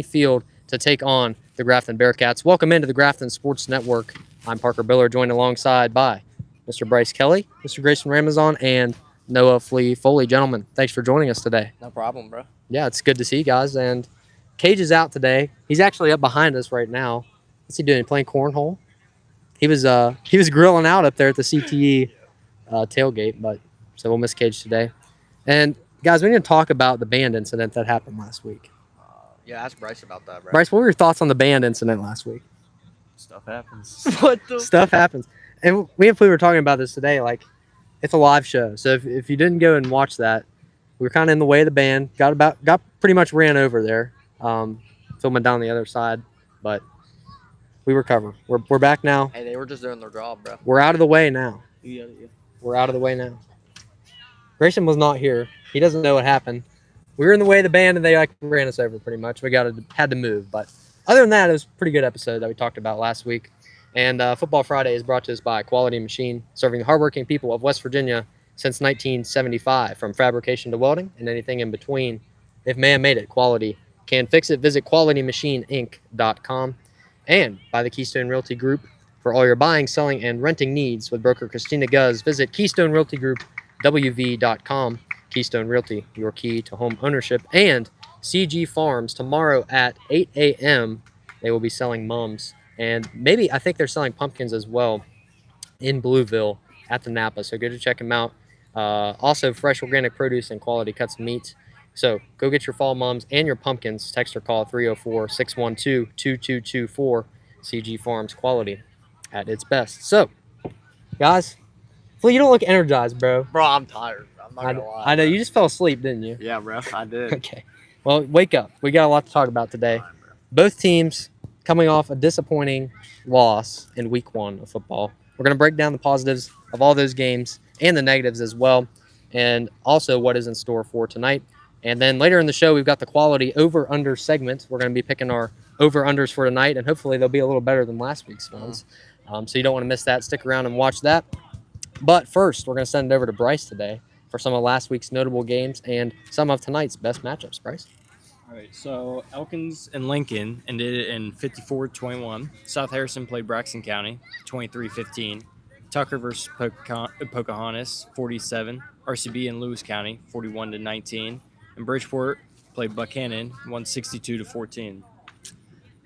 field to take on the Grafton Bearcats. Welcome into the Grafton Sports Network. I'm Parker Biller, joined alongside by Mr. Bryce Kelly, Mr. Grayson Ramazan, and Noah Flea Foley. Gentlemen, thanks for joining us today. No problem, bro. Yeah, it's good to see you guys. And Cage is out today. He's actually up behind us right now. What's he doing? Playing cornhole? He was grilling out up there at the CTE tailgate, but so we'll miss Cage today. And guys, we need to talk about the band incident that happened last week. Yeah, ask Bryce about that, bro. Bryce, what were your thoughts on the band incident last week? Stuff happens. What the? Stuff happens. And we and Flea were talking about this today. Like, it's a live show. So if you didn't go and watch that, we were kind of in the way of the band. Got pretty much ran over there. Filming down the other side. But we recover. We're back now. Hey, they were just doing their job, bro. We're out of the way now. Yeah. We're out of the way now. Grayson was not here. He doesn't know what happened. We were in the way of the band, and they ran us over pretty much. We had to move. But other than that, it was a pretty good episode that we talked about last week. And Football Friday is brought to us by Quality Machine, serving the hardworking people of West Virginia since 1975. From fabrication to welding and anything in between, if man made it, quality can fix it. Visit QualityMachineInc.com. And by the Keystone Realty Group. For all your buying, selling, and renting needs with broker Christina Guz, visit Keystone Realty Group, WV.com. Keystone Realty, your key to home ownership. And CG Farms, tomorrow at 8 a.m., they will be selling mums. And maybe, I think they're selling pumpkins as well in Blueville at the Napa. So go to check them out. Also, fresh organic produce and quality cuts and meats. So go get your fall mums and your pumpkins. Text or call 304-612-2224. CG Farms, quality at its best. So, guys, Flea, you don't look energized, bro. Bro, I'm tired. I'm not gonna lie. I know. You just fell asleep, didn't you? Yeah, bro, I did. Okay. Well, wake up. We got a lot to talk about today. Fine, bro. Both teams coming off a disappointing loss in week 1 of football. We're going to break down the positives of all those games and the negatives as well, and also what is in store for tonight. And then later in the show, we've got the quality over-under segment. We're going to be picking our over-unders for tonight, and hopefully they'll be a little better than last week's ones. So you don't want to miss that. Stick around and watch that. But first, we're going to send it over to Bryce today for some of last week's notable games and some of tonight's best matchups. Bryce? All right, so Elkins and Lincoln ended in 54-21. South Harrison played Braxton County, 23-15. Tucker versus Pocahontas, 47. RCB and Lewis County, 41-19. And Bridgeport played Buchanan, 162-14.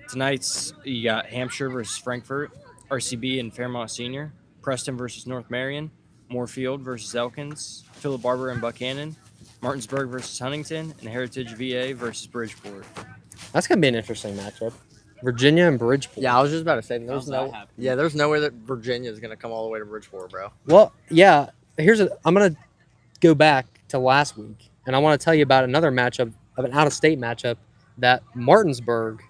Tonight's, you got Hampshire versus Frankfort, RCB and Fairmont Senior, Preston versus North Marion, Moorfield versus Elkins, Philip Barber and Buchanan, Martinsburg versus Huntington, and Heritage VA versus Bridgeport. That's going to be an interesting matchup. Virginia and Bridgeport. Yeah, I was just about to say, there's no way that Virginia is gonna come all the way to Bridgeport, bro. Well, yeah. I'm going to go back to last week, and I want to tell you about another matchup, of an out-of-state matchup that Martinsburg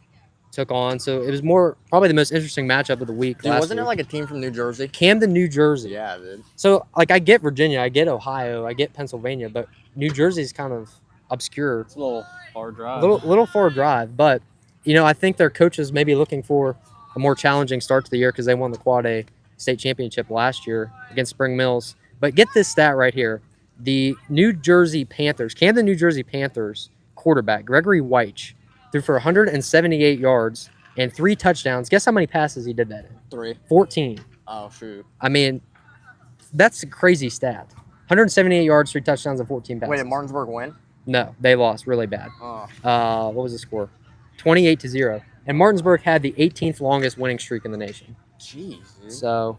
took on. So it was probably the most interesting matchup of the week. Dude, wasn't it like a team from New Jersey? Camden, New Jersey? Yeah, dude. So, like, I get Virginia, I get Ohio, I get Pennsylvania, but New Jersey's kind of obscure. It's a little far drive. Little far drive, but, you know, I think their coaches may be looking for a more challenging start to the year because they won the Quad A state championship last year against Spring Mills. But get this stat right here. The New Jersey Panthers, Camden, New Jersey Panthers quarterback, Gregory Weich, threw for 178 yards and 3 touchdowns. Guess how many passes he did that in? 3. 14. Oh, shoot. I mean, that's a crazy stat. 178 yards, 3 touchdowns, and 14 passes. Wait, did Martinsburg win? No, they lost really bad. Oh. What was the score? 28-0. And Martinsburg had the 18th longest winning streak in the nation. Jeez, dude. So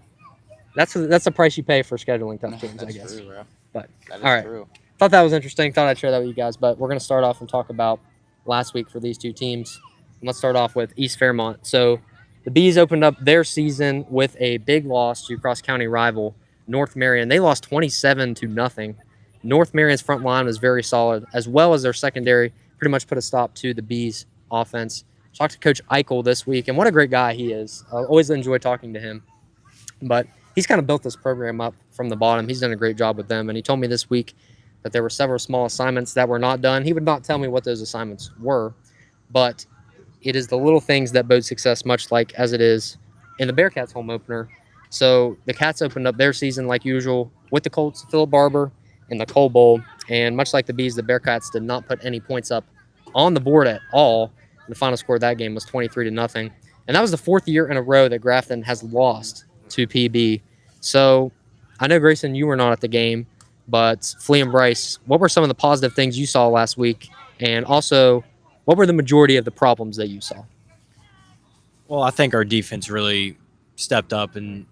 that's the price you pay for scheduling tough teams, I guess. True, bro. But That is all right. true. Thought that was interesting. Thought I'd share that with you guys. But we're going to start off and talk about last week for these two teams. And let's start off with East Fairmont. So the Bees opened up their season with a big loss to cross-county rival North Marion. They lost 27-0. North Marion's front line was very solid, as well as their secondary pretty much put a stop to the Bees' offense. Talked to Coach Eichel this week, and what a great guy he is. I always enjoy talking to him. But he's kind of built this program up from the bottom. He's done a great job with them, and he told me this week that there were several small assignments that were not done. He would not tell me what those assignments were, but it is the little things that bode success, much like as it is in the Bearcats home opener. So the Cats opened up their season like usual with the Colts, Philip Barber, in the Coal Bowl. And much like the Bees, the Bearcats did not put any points up on the board at all. The final score of that game was 23-0. And that was the fourth year in a row that Grafton has lost to PB. So I know, Grayson, you were not at the game, but Flea and Bryce, what were some of the positive things you saw last week? And also, what were the majority of the problems that you saw? Well, I think our defense really stepped up and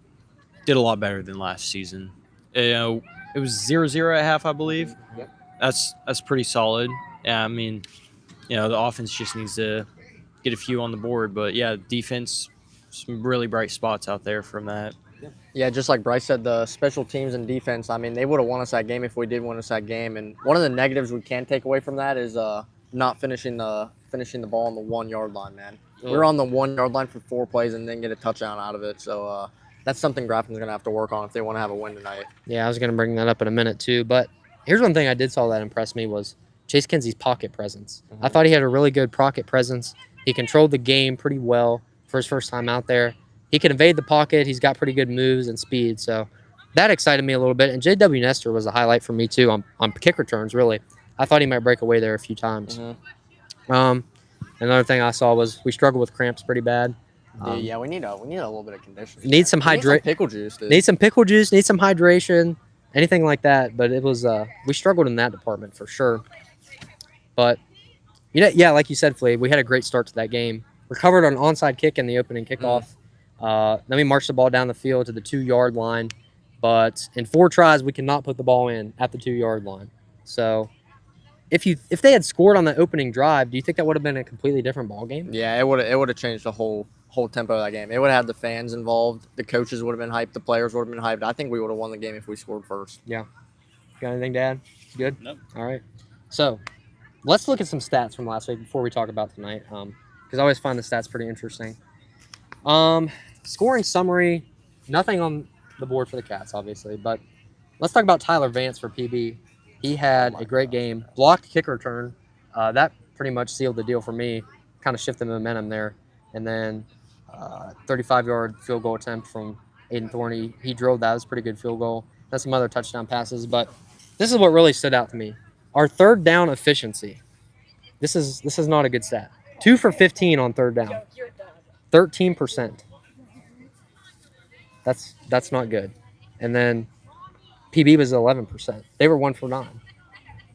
did a lot better than last season. You know, it was 0-0 at half, I believe. Yep. That's pretty solid. Yeah, I mean, you know, the offense just needs to get a few on the board. But, yeah, defense, some really bright spots out there from that. Yeah, just like Bryce said, the special teams and defense, I mean, they would have won us that game if we did win us that game. And one of the negatives we can take away from that is not finishing the ball on the 1 yard line, man. We were on the 1 yard line for 4 plays and didn't get a touchdown out of it. So that's something Grafton's going to have to work on if they want to have a win tonight. Yeah, I was going to bring that up in a minute too. But here's one thing I did saw that impressed me was Chase Kinsey's pocket presence. Mm-hmm. I thought he had a really good pocket presence. He controlled the game pretty well for his first time out there. He can evade the pocket. He's got pretty good moves and speed. So that excited me a little bit. And J.W. Nestor was a highlight for me too on kick returns, really. I thought he might break away there a few times. Mm-hmm. Another thing I saw was we struggled with cramps pretty bad. Yeah, we need a little bit of conditioning. Need some pickle juice. Dude. Need some pickle juice. Need some hydration. Anything like that. But it was we struggled in that department for sure. But yeah, like you said, Flea, we had a great start to that game. Recovered an onside kick in the opening kickoff. Then we marched the ball down the field to the 2 yard line. But in 4 tries, we cannot put the ball in at the 2 yard line. So if they had scored on the opening drive, do you think that would have been a completely different ball game? Yeah, it would have changed the whole tempo of that game. It would have had the fans involved. The coaches would have been hyped. The players would have been hyped. I think we would have won the game if we scored first. Yeah. Got anything to add? Good? Nope. All right. So let's look at some stats from last week before we talk about tonight, because I always find the stats pretty interesting. Scoring summary, nothing on the board for the Cats, obviously, but let's talk about Tyler Vance for PB. He had a great game, blocked kick return. That pretty much sealed the deal for me, kind of shifted the momentum there. And then 35-yard field goal attempt from Aiden Thorney. He drove that. It was a pretty good field goal. That's some other touchdown passes, but this is what really stood out to me. Our third down efficiency. This is not a good stat. 2 for 15 on third down. 13%. That's not good. And then PB was 11%. They were 1 for 9.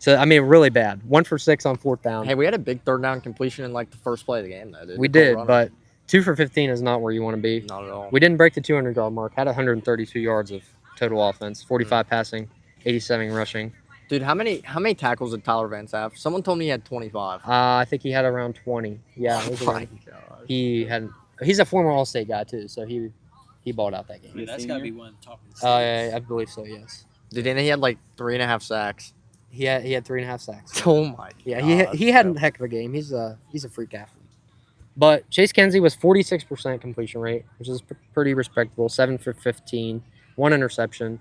So, I mean, really bad. 1 for 6 on fourth down. Hey, we had a big third down completion in, like, the first play of the game, though, dude. We did, but 2 for 15 is not where you want to be. Not at all. We didn't break the 200-yard mark. Had 132 yards of total offense. 45 passing, 87 rushing. Dude, how many tackles did Tyler Vance have? Someone told me he had 25. I think he had around 20. Yeah. Oh, my God. He's a former All-State guy, too, so he balled out that game. I mean, that's got to be one of the top of the Yeah, I believe so, yes. Dude, and he had, like, 3.5 sacks. He had 3.5 sacks. Oh, my Yeah, God. he had a heck of a game. He's a freak athlete. But Chase Kinsey was 46% completion rate, which is pretty respectable. 7 for 15, 1 interception.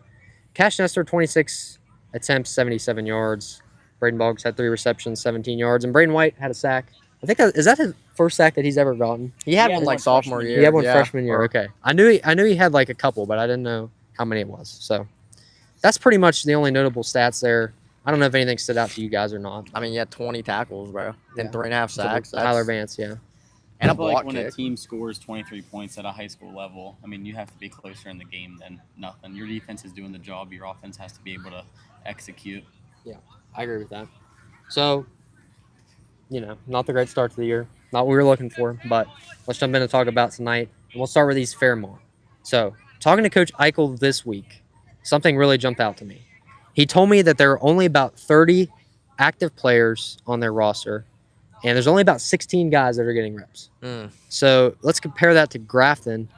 Cash Nestor, 26 attempts, 77 yards. Braden Boggs had 3 receptions, 17 yards. And Braden White had a sack. I think is that his first sack that he's ever gotten? He had one, like, sophomore year. He had one freshman year, okay. I knew he had, like, a couple, but I didn't know how many it was. So that's pretty much the only notable stats there. I don't know if anything stood out to you guys or not. I mean, he had 20 tackles, bro. And 3.5 sacks. Tyler Vance, yeah. And I feel like when a team scores 23 points at a high school level, I mean, you have to be closer in the game than nothing. Your defense is doing the job. Your offense has to be able to execute. Yeah, I agree with that. So, not the great start to the year. Not what we were looking for, but let's jump in and talk about tonight. And we'll start with East Fairmont. So, talking to Coach Eichel this week, something really jumped out to me. He told me that there are only about 30 active players on their roster, and there's only about 16 guys that are getting reps. So let's compare that to Grafton.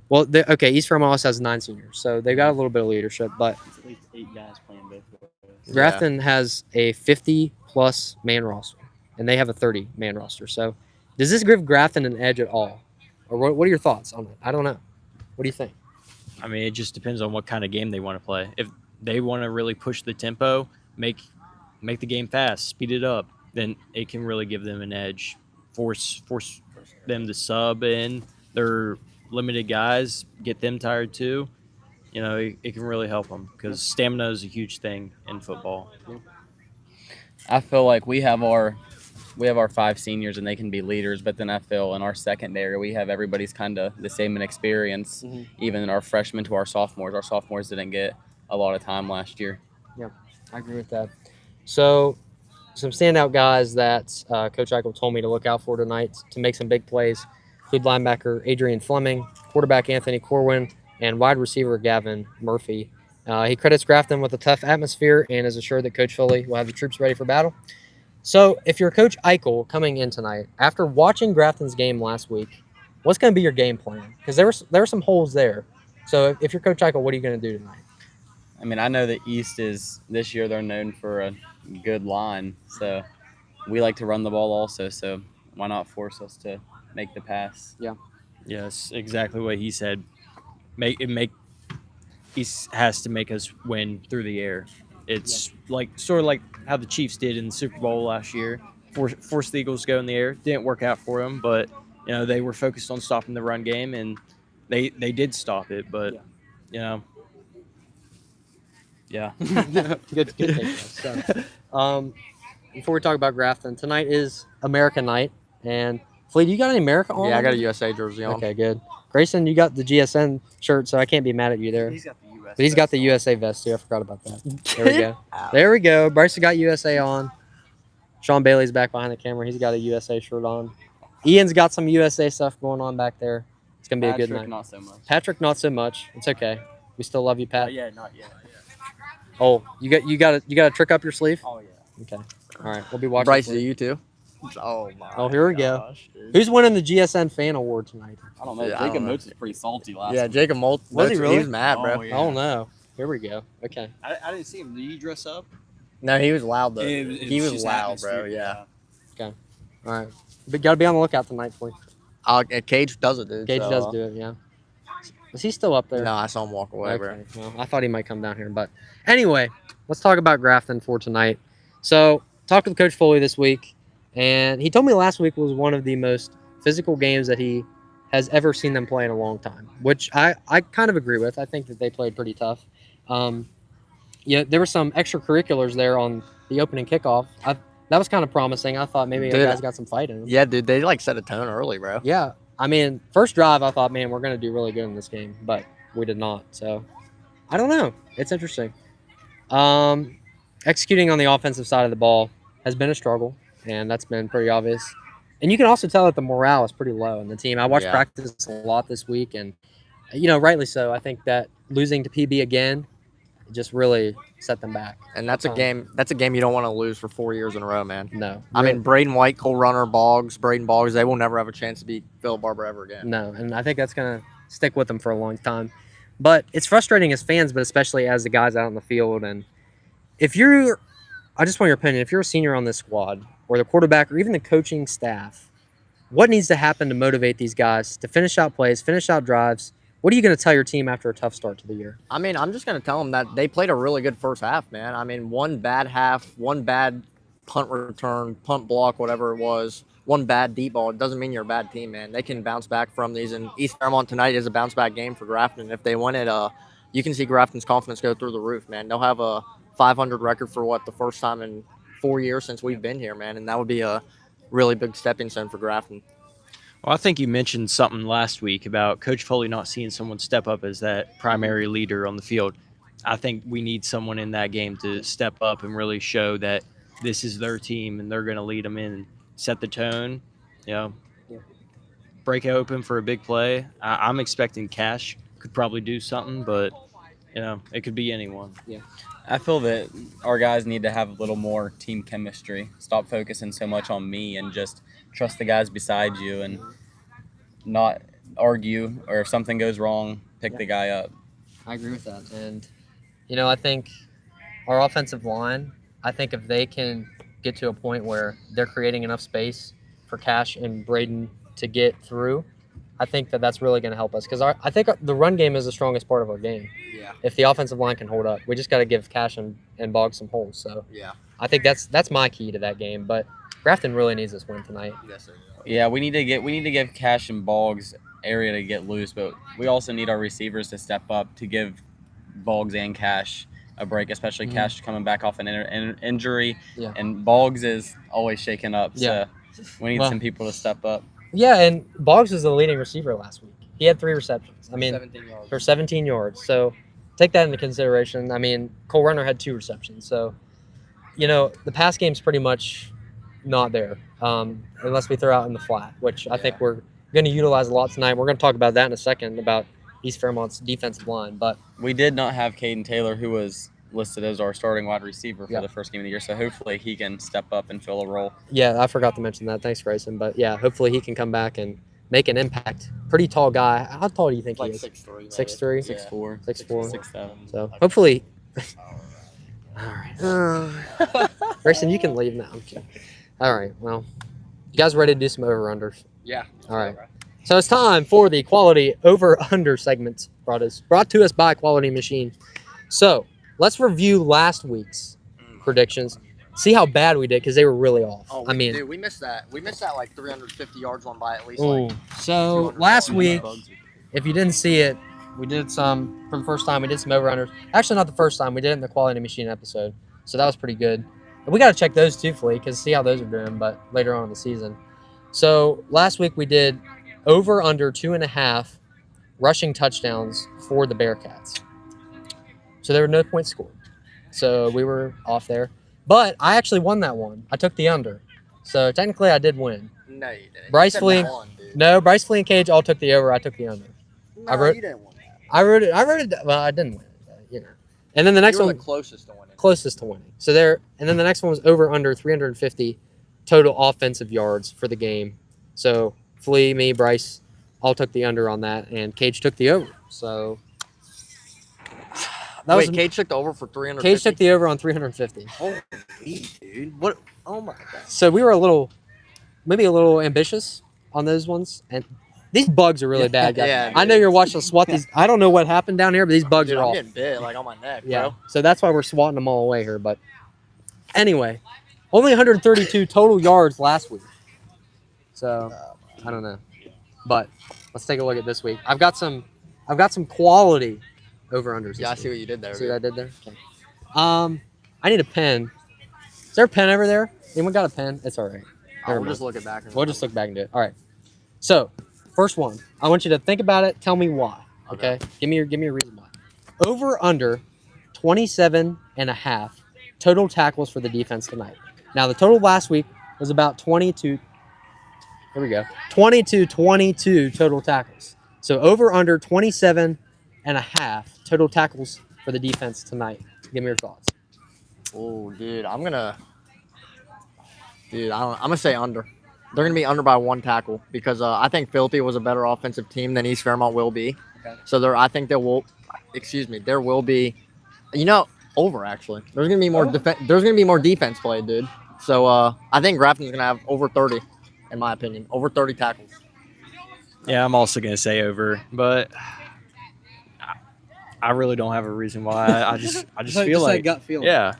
Well, East Fairmont also has 9 seniors, so they've got a little bit of leadership. But It's at least 8 guys playing both ways. Grafton has a 50-plus man roster, and they have a 30-man roster. So does this give Grafton an edge at all? Or what are your thoughts on it? I don't know. What do you think? I mean, it just depends on what kind of game they want to play. If they want to really push the tempo, make the game fast, speed it up, then it can really give them an edge. Force them to sub in their limited guys, get them tired too. It can really help them because stamina is a huge thing in football. I feel like we have our we have our 5 seniors and they can be leaders, but then I feel in our secondary we have everybody's kind of the same in experience. Even our freshmen to our sophomores didn't get a lot of time last year. Yeah, I agree with that. So, some standout guys that Coach Eichel told me to look out for tonight to make some big plays include linebacker Adrian Fleming, quarterback Anthony Corwin, and wide receiver Gavin Murphy. He credits Grafton with a tough atmosphere and is assured that Coach Foley will have the troops ready for battle. So, if you're Coach Eichel coming in tonight, after watching Grafton's game last week, what's going to be your game plan? Because there were some holes there. So, if you're Coach Eichel, what are you going to do tonight? I mean, I know that East is this year they're known for a good line, so we like to run the ball also. So why not force us to make the pass? Yes, exactly what he said. He has to make us win through the air. It's sort of like how the Chiefs did in the Super Bowl last year. Forced the Eagles to go in the air. Didn't work out for them, but they were focused on stopping the run game, and they did stop it. But yeah. Good take. So, before we talk about Grafton, tonight is America night. And, Fleet, you got any America on? Yeah, I got a USA jersey on. Okay, good. Grayson, you got the GSN shirt, so I can't be mad at you there. He's got the US. But he's got the USA vest, too. I forgot about that. There we go. There we go. Bryce got USA on. Sean Bailey's back behind the camera. He's got a USA shirt on. Ian's got some USA stuff going on back there. It's going to be a good night. Not so much. Patrick, not so much. It's okay. We still love you, Pat. Yeah, not yet. Oh, you got a trick up your sleeve? Oh yeah. Okay. All right. We'll be watching. Bryce, for do you. you too? Oh my. Oh, here we go. gosh, dude. Who's winning the GSN fan award tonight? I don't know. Yeah, I Jacob don't know. Moats is pretty salty last Yeah, week. Jacob Molt. Was he really? He was mad, bro. Oh, yeah. Oh no. Here we go. Okay. I didn't see him. Did you dress up? No, he was loud though. It He was just loud, bro. atmosphere, Yeah. All right. But gotta be on the lookout tonight, for Cage does it, dude. Gage so, does do it. Yeah. Is he still up there? No, I saw him walk away, bro. Okay. Well, I thought he might come down here, but anyway, let's talk about Grafton for tonight. So, talked with Coach Foley this week, and he told me last week was one of the most physical games that he has ever seen them play in a long time, which I kind of agree with. I think that they played pretty tough. There were some extracurriculars there on the opening kickoff. That was kind of promising. I thought maybe the Dude, guys got some fight in them. Yeah, dude, they set a tone early, bro. Yeah. I mean, first drive, I thought, man, we're going to do really good in this game, but we did not. So, I don't know. It's interesting. Executing on the offensive side of the ball has been a struggle, and that's been pretty obvious. And you can also tell that the morale is pretty low in the team. I watched practice a lot this week, and, rightly so. I think that losing to PB again just really set them back. And that's a game. That's a game you don't want to lose for 4 years in a row, man. No. I mean, Braden White, Cole Runner, Braden Boggs, they will never have a chance to beat Phil Barber ever again. No, and I think that's going to stick with them for a long time. But it's frustrating as fans, but especially as the guys out in the field. And I just want your opinion, if you're a senior on this squad, or the quarterback, or even the coaching staff, what needs to happen to motivate these guys to finish out plays, finish out drives? What are you going to tell your team after a tough start to the year? I mean, I'm just going to tell them that they played a really good first half, man. I mean, one bad half, one bad punt return, punt block, whatever it was, one bad deep ball. It doesn't mean you're a bad team, man. They can bounce back from these. And East Fairmont tonight is a bounce back game for Grafton. If they win it, you can see Grafton's confidence go through the roof, man. They'll have a 500 record for the first time in 4 years since we've been here, man. And that would be a really big stepping stone for Grafton. Well, I think you mentioned something last week about Coach Foley not seeing someone step up as that primary leader on the field. I think we need someone in that game to step up and really show that this is their team and they're going to lead them in and set the tone, break open for a big play. I'm expecting Cash could probably do something, but, it could be anyone. Yeah. I feel that our guys need to have a little more team chemistry. Stop focusing so much on me and just trust the guys beside you and not argue, or if something goes wrong, pick the guy up. I agree with that. And, I think our offensive line, I think if they can get to a point where they're creating enough space for Cash and Braden to get through, I think that that's really going to help us. Because I think the run game is the strongest part of our game. Yeah. If the offensive line can hold up, we just got to give Cash and Boggs some holes. So Yeah. I think that's my key to that game. But Grafton really needs this win tonight. Yes, sir. Yeah, we need to give Cash and Boggs area to get loose, but we also need our receivers to step up to give Boggs and Cash a break, especially Cash coming back off an injury. Yeah. And Boggs is always shaken up. Yeah. So we need some people to step up. Yeah, and Boggs was the leading receiver last week. He had 3 receptions. I mean, 17 yards. for 17 yards. So take that into consideration. I mean, Cole Runner had 2 receptions. So, the pass game's pretty much not there unless we throw out in the flat, which I think we're going to utilize a lot tonight. We're going to talk about that in a second about East Fairmont's defensive line. But we did not have Caden Taylor, who was listed as our starting wide receiver for the first game of the year. So hopefully he can step up and fill a role. Yeah, I forgot to mention that. Thanks, Grayson. But yeah, hopefully he can come back and make an impact. Pretty tall guy. How tall do you think he is? 6'3". 6'3"? 6'4". 6'4". 6'7". So hopefully. All right. Grayson, you can leave now. I'm kidding. All right. Well, you guys ready to do some over-unders? Yeah. All right. So it's time for the quality over-under segment brought to us by Quality Machine. So let's review last week's predictions. See how bad we did because they were really off. Oh, dude, we missed that. We missed that like 350 yards one by at least. So last week, if you didn't see it, we did some for the first time. We did some over-unders. Actually, not the first time. We did it in the Quality Machine episode, so that was pretty good. And we got to check those too, Flea, because see how those are doing. But later on in the season. So last week we did over under 2.5 rushing touchdowns for the Bearcats. So there were no points scored. So we were off there. But I actually won that one. I took the under. So technically I did win. No, you didn't. Bryce Flea. No, Bryce Flea and Cage all took the over. I took the under. No, you didn't win that. I wrote it. Well, I didn't win it. And then the next You were one the closest to winning. closest to winning. So there, and then the next one was over under 350 total offensive yards for the game. So Flea, me, Bryce, all took the under on that, and Cage took the over. So Cage took the over for 350. Cage took the over on 350. Holy dude! What? Oh my god! So we were maybe a little ambitious on those ones, and these bugs are really bad, guys. Yeah, I know you're watching us swat these. I don't know what happened down here, but these bugs Dude, are I'm off. getting bit like on my neck, Yeah. bro. So that's why we're swatting them all away here. But anyway, only 132 total yards last week. So I don't know, but let's take a look at this week. I've got some quality over unders. Yeah, I see what you did there. See what I did there? Okay. I need a pen. Is there a pen over there? Anyone got a pen? It's all right. We'll just look it back. We'll just look back and do it. All right. So, first one. I want you to think about it. Tell me why. Okay? Give me a reason why. Over under 27.5 total tackles for the defense tonight. Now, the total last week was about 22. Here we go. 22 total tackles. So, over under 27.5 total tackles for the defense tonight. Give me your thoughts. Oh, dude, I'm gonna say under. They're gonna be under by 1 tackle because I think Filthy was a better offensive team than East Fairmont will be. Okay. So I think there will be, over actually. There's gonna be more There's gonna be more defense played, dude. So I think Grafton's gonna have over 30, in my opinion, over 30 tackles. Yeah, I'm also going to say over, but I really don't have a reason why. I just feel like gut feeling. yeah.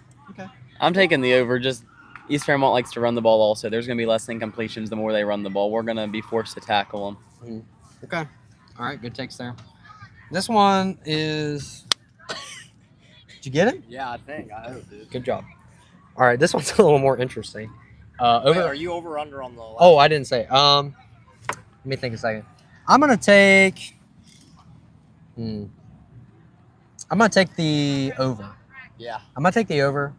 I'm taking the over. Just East Fairmont likes to run the ball also. There's going to be less incompletions the more they run the ball. We're going to be forced to tackle them. Okay. All right. Good takes there. This one is. Did you get it? Yeah, I hope, dude. Good job. All right. This one's a little more interesting. Wait, are you over under on the last Oh, I didn't say. Let me think a second. I'm gonna take. I'm gonna take the over. Yeah. I'm gonna take the over.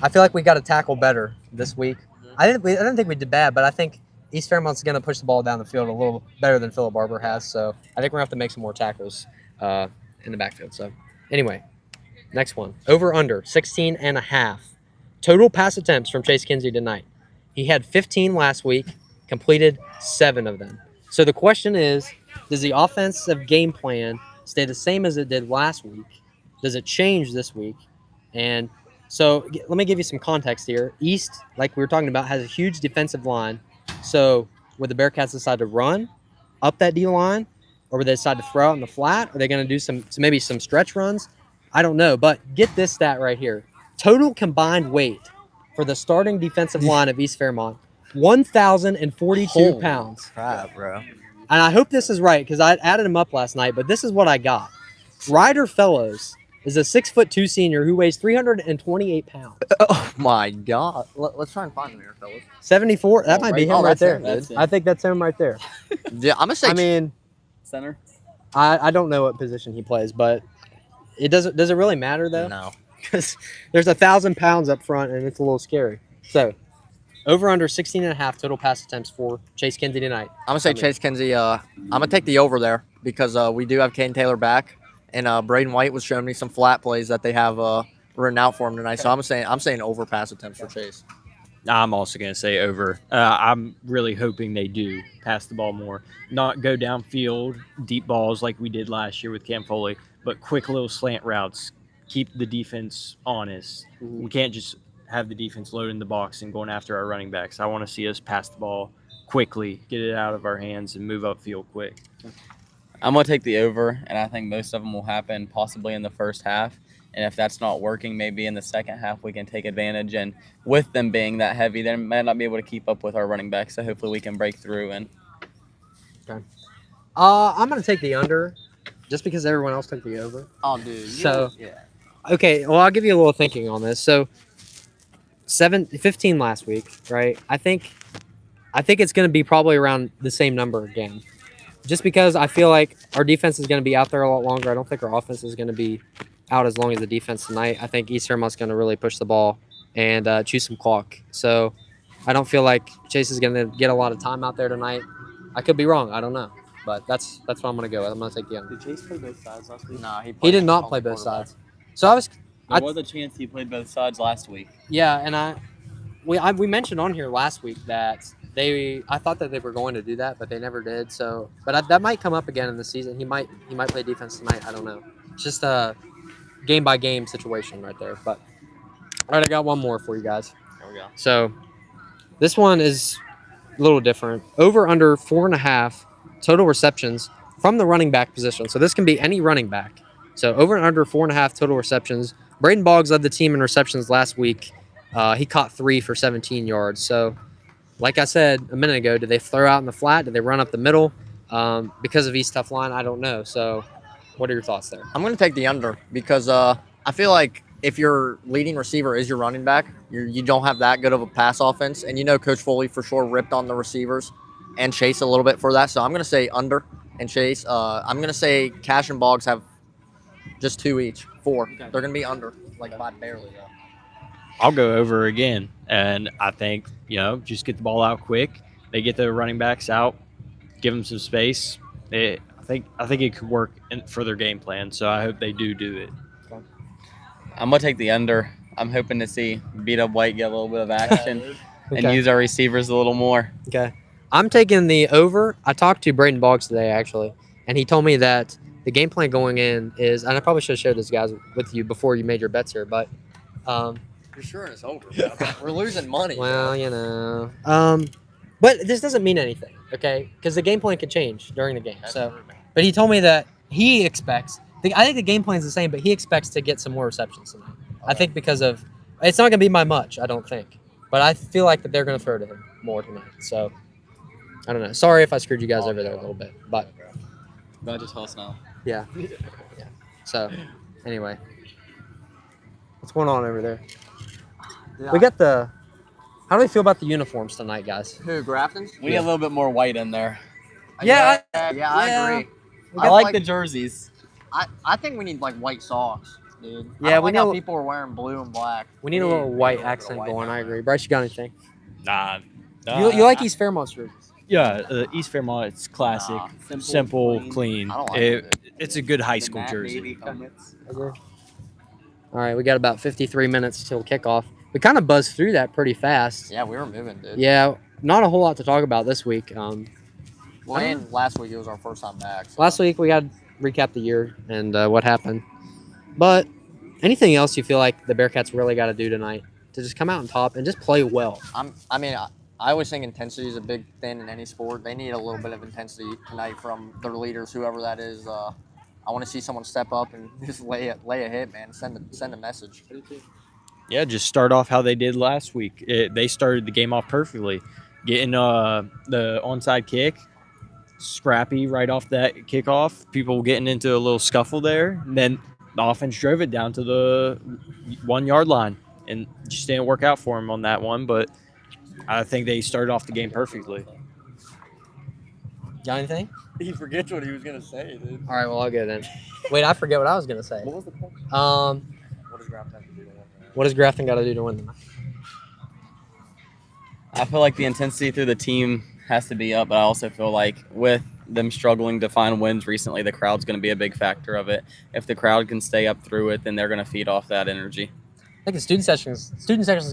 I feel like we got to tackle better this week. I didn't think we did bad, but I think East Fairmont's gonna push the ball down the field a little better than Philip Barber has. So I think we're gonna have to make some more tackles in the backfield. So anyway, next one. Over under 16.5 total pass attempts from Chase Kinsey tonight. He had 15 last week, completed 7 of them. So the question is, does the offensive game plan stay the same as it did last week? Does it change this week? And so let me give you some context here. East, like we were talking about, has a huge defensive line. So would the Bearcats decide to run up that D line, or would they decide to throw out in the flat? Are they going to do maybe some stretch runs? I don't know. But get this stat right here. Total combined weight for the starting defensive line of East Fairmont, 1,042 pounds. crap, bro? And I hope this is right because I added them up last night, but this is what I got. Ryder Fellows is a 6'2" senior who weighs 328 pounds. Oh my God! Let's try and find him here, fellas. 74. That might be him right that's there. him, that's him. I think that's him right there. Yeah, I'm gonna say. I mean, Center. I don't know what position he plays, but it doesn't. Does it really matter though? no. Because there's 1,000 pounds up front, and it's a little scary. So, over under 16.5 total pass attempts for Chase Kinsey tonight. I'm gonna say Chase Kinsey. I'm gonna take the over there because we do have Kane Taylor back, and Braden White was showing me some flat plays that they have written out for him tonight. So I'm saying over pass attempts for Chase. I'm also going to say over. I'm really hoping they do pass the ball more, not go downfield, deep balls like we did last year with Cam Foley, but quick little slant routes. Keep the defense honest. We can't just have the defense loading the box and going after our running backs. I want to see us pass the ball quickly, get it out of our hands, and move upfield quick. I'm gonna take the over, and I think most of them will happen possibly in the first half. And if that's not working, maybe in the second half we can take advantage. And with them being that heavy, they might not be able to keep up with our running backs. So hopefully we can break through. And I'm gonna take the under, just because everyone else took the over. Oh, dude. So- yeah. Okay, well I'll give you a little thinking on this. So 15 last week, right? I think it's going to be probably around the same number again. Just because I feel like our defense is going to be out there a lot longer. I don't think our offense is going to be out as long as the defense tonight. I think East Fairmont's going to really push the ball and chew some clock. So I don't feel like Chase is going to get a lot of time out there tonight. I could be wrong. I don't know. But that's what I'm going to go with. I'm going to take the under. did Chase play both sides last week? Nah, He did not play both sides. So I was There was a chance he played both sides last week. Yeah, and we mentioned on here last week that I thought that they were going to do that, but they never did. So, but that might come up again in the season. He might play defense tonight. I don't know. It's just a game by game situation right there. But all right, I got one more for you guys. There we go. So this one is a little different. Over under 4.5 total receptions from the running back position. So this can be any running back. So over and under 4.5 total receptions. Braden Boggs led the team in receptions last week. He caught 3 for 17 yards. So, like I said a minute ago, did they throw out in the flat? Did they run up the middle? Because of East tough line, I don't know. So, what are your thoughts there? I'm going to take the under because I feel like if your leading receiver is your running back, you don't have that good of a pass offense. And you know Coach Foley for sure ripped on the receivers and Chase a little bit for that. So I'm going to say under and Chase. I'm going to say Cash and Boggs have just 2 each, 4. Okay. They're going to be under, like by barely though. I'll go over again, and I think just get the ball out quick. They get the running backs out, give them some space. I think it could work for their game plan. So I hope they do it. I'm gonna take the under. I'm hoping to see beat up White get a little bit of action and Okay. use our receivers a little more. Okay. I'm taking the over. I talked to Braden Boggs today, actually, and he told me that the game plan going in is, and I probably should have shared this, guys, with you before you made your bets here, but You're sure it's over, bro. We're losing money. well, but this doesn't mean anything, okay? Because the game plan could change during the game. So, but he told me that he expects. I think the game plan is the same, but he expects to get some more receptions tonight. I think because of it's not going to be by much, I don't think, but I feel like that they're going to throw to him more tonight. So, I don't know. Sorry if I screwed you guys over there a little bit, but But just us now. yeah. So, anyway, what's going on over there? We got the. How do we feel about the uniforms tonight, guys? Who, Grafton's? We need a little bit more white in there. Yeah, I yeah. agree. I like the jerseys. I think we need like white socks, dude. Yeah, I don't we like how know- people are wearing blue and black. We need a little white accent going. I agree. Bryce, you got anything? Nah. You like East Fairmont jerseys? Yeah, East Fairmont. It's classic, Nah, simple, clean. I don't like it. It's a good high school jersey. All right, we got about 53 minutes till kickoff. We kind of buzzed through that pretty fast. Yeah, we were moving, dude. Yeah, not a whole lot to talk about this week. Well, and last week it was our first time back. So. Last week we got to recap the year and what happened. But anything else you feel like the Bearcats really got to do tonight to just come out on top and just play well? I always think intensity is a big thing in any sport. They need a little bit of intensity tonight from their leaders, whoever that is. I want to see someone step up and just lay a hit, man. Send a message. Yeah, just start off how they did last week. They started the game off perfectly, getting the onside kick, scrappy right off that kickoff. People getting into a little scuffle there. And then the offense drove it down to the 1 yard line, and just didn't work out for him on that one. But I think they started off the game perfectly. Got anything? He forgets what he was gonna say, dude. All right, well, I'll go then. Wait, I forget what I was gonna say. What was the question? What does Grafton have to do to win? What does Grafton got to do to win them? I feel like the intensity through the team has to be up, but I also feel like with them struggling to find wins recently, the crowd's going to be a big factor of it. If the crowd can stay up through it, then they're going to feed off that energy. I think the student sections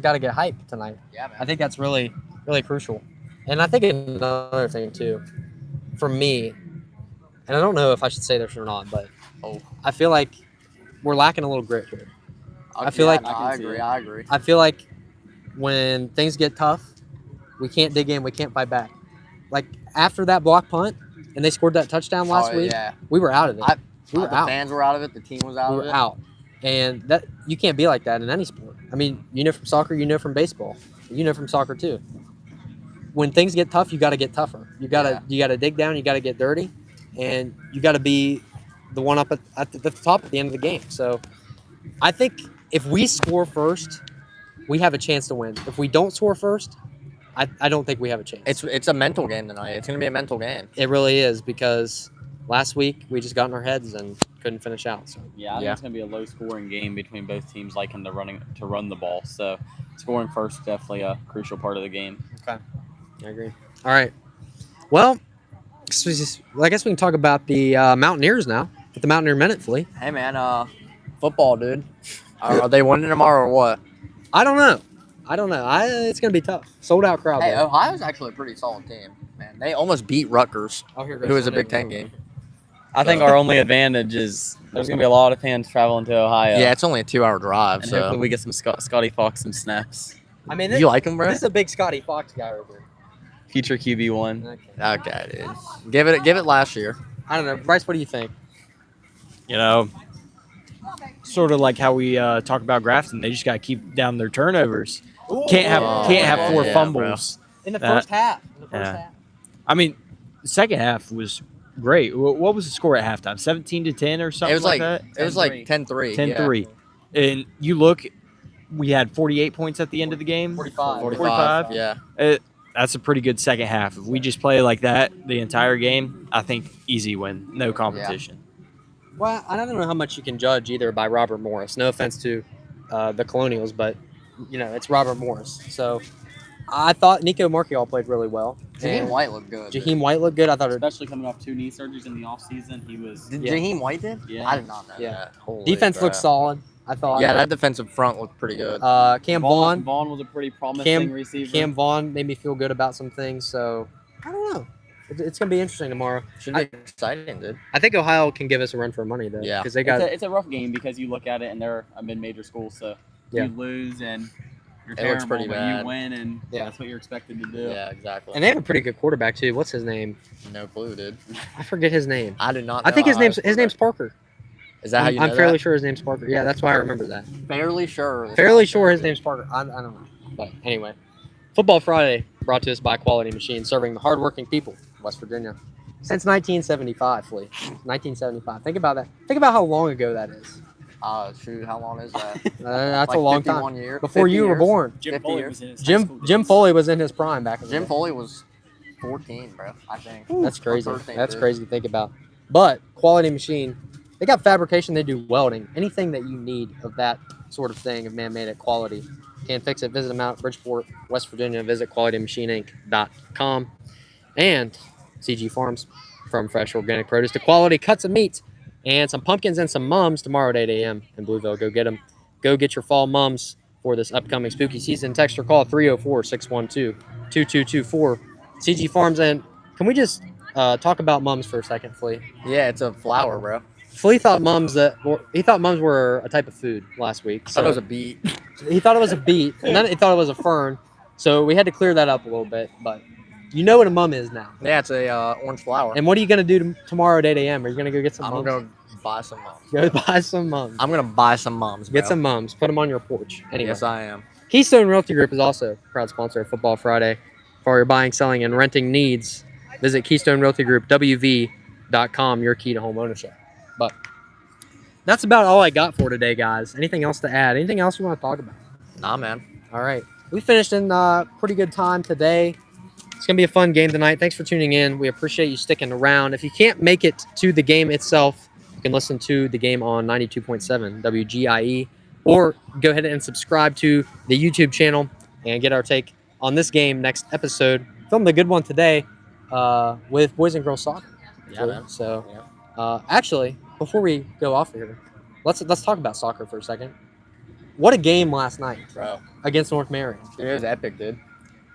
got to get hyped tonight. Yeah, man. I think that's really, really crucial. And I think another thing too, for me, and I don't know if I should say this or not, but I feel like we're lacking a little grit here. I feel like I agree. I feel like when things get tough, we can't dig in, we can't fight back. Like after that block punt and they scored that touchdown last week, we were out of it. We were the out. fans were out of it. The team was out of it. We were out. And that you can't be like that in any sport. I mean, you know from soccer, you know from baseball, you know from soccer too. When things get tough, you got to get tougher. You got to dig down. You got to get dirty, and you got to be the one up at the top at the end of the game. So, I think if we score first, we have a chance to win. If we don't score first, I don't think we have a chance. It's a mental game tonight. It's gonna be a mental game. It really is because last week we just got in our heads and couldn't finish out. So Yeah, I think it's going to be a low-scoring game between both teams liking to run the ball. So scoring first is definitely a crucial part of the game. Okay, I agree. All right. Well, I guess we can talk about the Mountaineers now. With the Mountaineer Minute, Flea. Hey man, football, dude. Are they winning tomorrow or what? I don't know. It's gonna be tough. Sold out crowd. Hey, though. Ohio's actually a pretty solid team, man. They almost beat Rutgers, who was a Big Ten game. I think our only advantage is there's going to be a lot of fans traveling to Ohio. Yeah, it's only a 2-hour drive, And so hopefully we get some Scotty Fox some snaps. I mean, you like him, bro? This is a big Scotty Fox guy over here. Future QB1. Okay, dude. Give it last year. I don't know, Bryce. What do you think? You know, sort of like how we talk about Grafton. They just got to keep down their turnovers. Can't have four fumbles. In the first half. I mean, the second half was great. What was the score at halftime? 17-10 or something It was like that? it was like 10-3. 10-3. And you look, we had 48 points at the end of the game. 45. Yeah. That's a pretty good second half. If we just play like that the entire game, I think easy win. No competition. Well, I don't know how much you can judge either by Robert Morris. No offense to the Colonials, but you know it's Robert Morris. So I thought Nico Marchiol played really well. Jaheim White looked good. Jaheim White looked good. I thought Especially coming off 2 knee surgeries in the offseason, he was. Did Jaheim White did? Yeah. I did not know Yeah. that. Holy defense crap. looked solid. I thought. Yeah, that defensive front looked pretty good. Cam Vaughn. Vaughn was a pretty promising receiver. Cam Vaughn made me feel good about some things. So I don't know. It's gonna be interesting tomorrow. Should be exciting, dude. I think Ohio can give us a run for money though. Yeah. Because they got. It's a rough game because you look at it and they're a mid-major school, so Yeah. you lose and you're It looks terrible, pretty but bad. you win and Yeah. that's what you're expected to do. Yeah, exactly. And they have a pretty good quarterback too. What's his name? No clue, dude. I forget his name. I do not. I think know his name's Parker. Is that how you know I'm fairly that? sure his name's Parker. Yeah, that's why I remember that. Fairly sure. Fairly sure his name's Parker. I don't know. But anyway, Football Friday brought to us by Quality Machine, serving the hardworking people of West Virginia since 1975. Flea, 1975. Think about that. Think about how long ago that is. Shoot, how long is that? That's Like a long 51 time. years? Before 50 you were years? born. Jim 50 Foley years. was in his high school Jim days. Foley was in his prime back in the Jim day. Foley was 14, bro. I think. That's crazy. Or 13, That's dude. crazy to think about. But Quality Machine, they got fabrication. They do welding. Anything that you need of that sort of thing of man-made at quality. Can't fix it. Visit them out at Bridgeport, West Virginia. Visit QualityMachineInc.com. And CG Farms, from fresh organic produce to quality cuts of meat. And some pumpkins and some mums tomorrow at 8 a.m. in Blueville. Go get them. Go get your fall mums for this upcoming spooky season. Text or call 304-612-2224. CG Farms. And can we just talk about mums for a second, Flea? Yeah, it's a flower, bro. Flea thought mums were a type of food last week. I thought it was a beet. He thought it was a beet, and then he thought it was a fern. So we had to clear that up a little bit. But you know what a mum is now. Yeah, it's a orange flower. And what are you gonna do tomorrow at 8 a.m.? Are you gonna go get some I'm mums? gonna buy some mums. Go buy some mums. I'm gonna buy some mums. Bro. Get some mums. Put them on your porch. Anyway. Yes, I am. Keystone Realty Group is also a proud sponsor of Football Friday. For all your buying, selling, and renting needs, visit Keystone Realty Group, WV.com, your key to home ownership. But that's about all I got for today, guys. Anything else to add? Anything else you want to talk about? Nah, man. All right. We finished in pretty good time today. It's going to be a fun game tonight. Thanks for tuning in. We appreciate you sticking around. If you can't make it to the game itself, you can listen to the game on 92.7 WGIE, or go ahead and subscribe to the YouTube channel and get our take on this game next episode. Filmed a good one today with boys and girls soccer. Yeah, man. So, Yeah. actually, before we go off here, let's talk about soccer for a second. What a game last night Bro. against North Marion. It was epic, dude.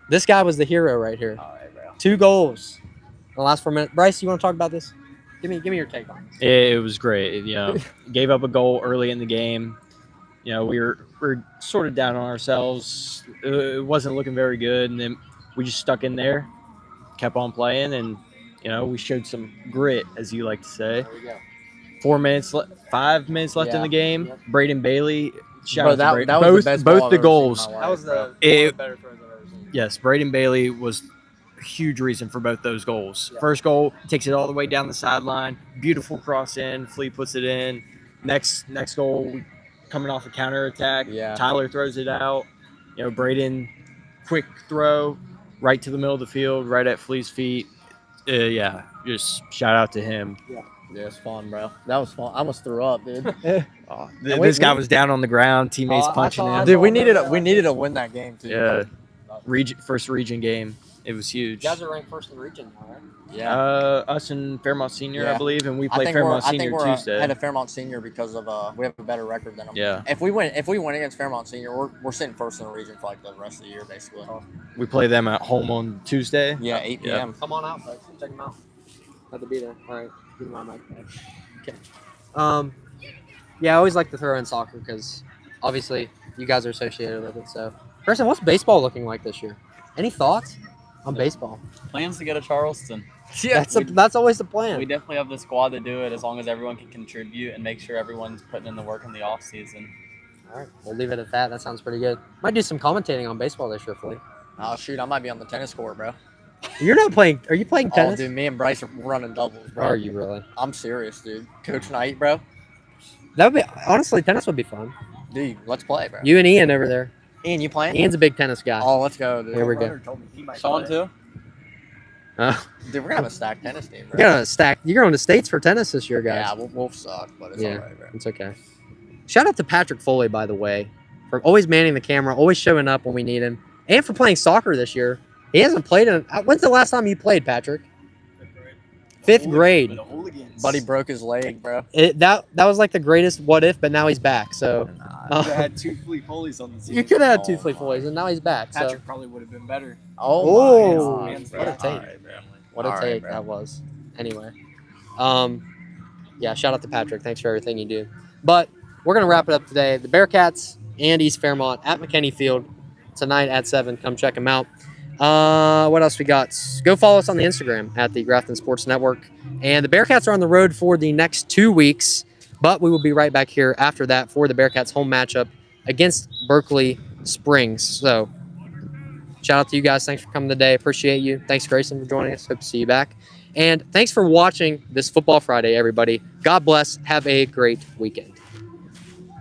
This guy was the hero right here. All right, bro. 2 goals in the last 4 minutes. Bryce, you want to talk about this? Give me your take on it. It was great. You know, gave up a goal early in the game. You know, we're sort of down on ourselves. It wasn't looking very good, and then we just stuck in there, kept on playing, and you know, we showed some grit, as you like to say. There we go. 5 minutes left in the game. Yep. Braden Bailey. Shout Bro, out to Braden. that was the best ball both I've the ever seen in goals. my life, That was bro. one of It- the better throws I've ever seen. Yes, Braden Bailey was a huge reason for both those goals. Yeah. First goal takes it all the way down the sideline. Beautiful cross in. Flea puts it in. Next goal, coming off a counter attack. Yeah. Tyler throws it out. You know, Braden, quick throw right to the middle of the field, right at Flea's feet. Yeah, just shout out to him. Yeah, it's fun, bro. That was fun. I almost threw up, dude. Oh, And we- this guy was down on the ground. Teammates Oh, I punching saw- him. Dude, we needed to win that game too. Yeah, first region game. It was huge. You guys are ranked first in the region now, right? Yeah. Us and Fairmont Senior, I Yeah. believe, and we I play think Fairmont we're Senior Tuesday. ahead of Fairmont Senior because of we have a better record than them. Yeah. If we win against Fairmont Senior, we're sitting first in the region for like the rest of the year, basically. We play them at home on Tuesday. Yeah, 8 Yeah. p.m. Come on out, folks. Check them out. Have to be there. All right. Give me my mic. Okay. Yeah, I always like to throw in soccer because obviously you guys are associated with it. So, Person, what's baseball looking like this year? Any thoughts on baseball? Plans to go to Charleston. Yeah, That's always the plan. We definitely have the squad to do it as long as everyone can contribute and make sure everyone's putting in the work in the off season. All right, we'll leave it at that. That sounds pretty good. Might do some commentating on baseball this year, Flea. Oh shoot, I might be on the tennis court, bro. You're not playing. Are you playing Oh, tennis? dude, me and Bryce are running doubles, bro. Are you really? I'm serious, dude. Coach Knight, bro. That would be honestly. Tennis would be fun. Dude, let's play, bro. You and Ian over there. Ian, you playing? Ian's a big tennis guy. Oh, let's go, dude. Here we go. Sean too? Dude, we're gonna have a stacked tennis team, bro. You're gonna stack. You're going to states for tennis this year, guys. Yeah, we'll suck, but it's Yeah. alright, bro. It's okay. Shout out to Patrick Foley, by the way, for always manning the camera, always showing up when we need him, and for playing soccer this year. He hasn't played in. When's the last time you played, Patrick? Fifth grade. Buddy broke his leg, bro. That was like the greatest what if, but now he's back. So Nah. had 2 Flea Foleys on the team. you could have had 2 Flea Foleys, and now he's back. So Patrick probably would have been better. Oh, Oh, my what God, a take. bro. Alright, bro. what a All right, take bro. that was. Anyway, yeah, shout out to Patrick. Thanks for everything you do. But we're gonna wrap it up today. The Bearcats and East Fairmont at McKinney Field tonight at 7. Come check them out. What else we got? Go follow us on the Instagram at the Grafton Sports Network. And the Bearcats are on the road for the next 2 weeks, but we will be right back here after that for the Bearcats home matchup against Berkeley Springs. So shout out to you guys. Thanks for coming today. Appreciate you. Thanks, Grayson, for joining us. Hope to see you back. And thanks for watching this Football Friday, everybody. God bless. Have a great weekend.